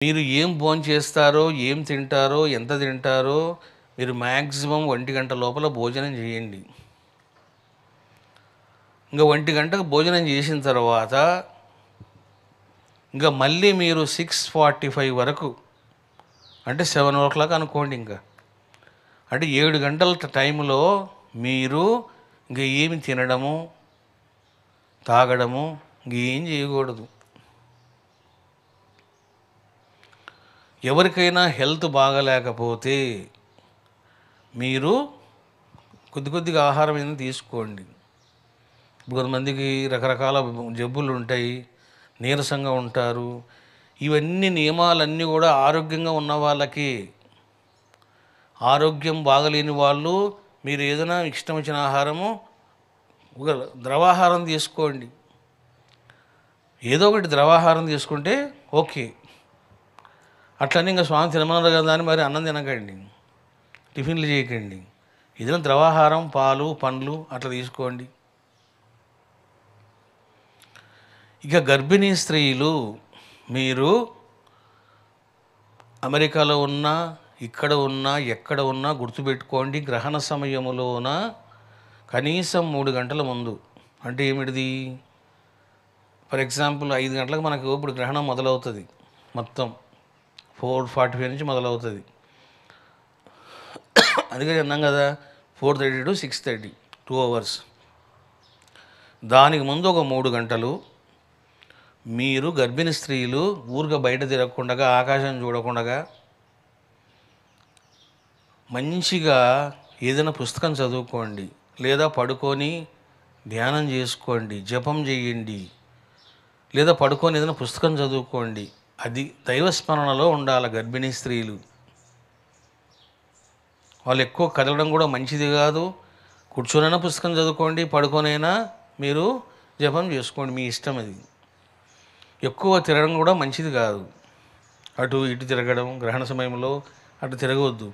మీరు ఏం భోంచేస్తారో, ఏం తింటారో, ఎంత తింటారో మీరు మ్యాక్సిమం 1 గంట లోపల భోజనం చేయండి. ఇంకా 1 గంటకు భోజనం చేసిన తర్వాత ఇంకా మళ్ళీ మీరు 6:45 వరకు అంటే 7 o'clock అనుకోండి. అంటే 7 గంటల టైంలో మీరు ఇంకా ఏమి తినడము, తాగడము ఇంకేం చేయకూడదు. ఎవరికైనా హెల్త్ బాగలేకపోతే మీరు కొద్దిగా ఆహారం ఏదైనా తీసుకోండి. కొంతమందికి రకరకాల జబ్బులు ఉంటాయి, నీరసంగా ఉంటారు. ఇవన్నీ నియమాలన్నీ కూడా ఆరోగ్యంగా ఉన్న వాళ్ళకి. ఆరోగ్యం బాగలేని వాళ్ళు మీరు ఏదైనా ఇష్టం వచ్చిన ఆహారము ఒక ద్రవాహారం తీసుకోండి. ఏదో ఒకటి ద్రవాహారం తీసుకుంటే ఓకే. అట్లనే ఇంకా స్వామి తినమన్నారు కదా అని మరి అన్నం తినకండి, టిఫిన్లు చేయకండి. ఏదైనా ద్రవాహారం పాలు పండ్లు అట్లా తీసుకోండి. ఇక గర్భిణీ స్త్రీలు మీరు అమెరికాలో ఉన్నా, ఇక్కడ ఉన్నా, ఎక్కడ ఉన్నా గుర్తుపెట్టుకోండి, గ్రహణ సమయములోన కనీసం 3 గంటల ముందు. అంటే ఏమిటిది? ఫర్ ఎగ్జాంపుల్ 5 గంటలకు మనకు ఇప్పుడు గ్రహణం మొదలవుతుంది. మొత్తం 4:45 నుంచి మొదలవుతుంది. అందుకని అన్నాం కదా 4:30 to 6:30 2 hours. దానికి ముందు ఒక 3 గంటలు మీరు గర్భిణీ స్త్రీలు ఊరుగా బయట తిరగకుండా, ఆకాశం చూడకుండా మంచిగా ఏదైనా పుస్తకం చదువుకోండి, లేదా పడుకొని ధ్యానం చేసుకోండి, జపం చేయండి, లేదా పడుకొని ఏదైనా పుస్తకం చదువుకోండి. అది దైవస్మరణలో ఉండాలి. గర్భిణీ స్త్రీలు వాళ్ళు ఎక్కువ కదలడం కూడా మంచిది కాదు. కూర్చొనైనా పుస్తకం చదువుకోండి, పడుకొనైనా మీరు జపం చేసుకోండి, మీ ఇష్టం. అది ఎక్కువ తిరగడం కూడా మంచిది కాదు. అటు ఇటు తిరగడం గ్రహణ సమయంలో అటు తిరగవద్దు.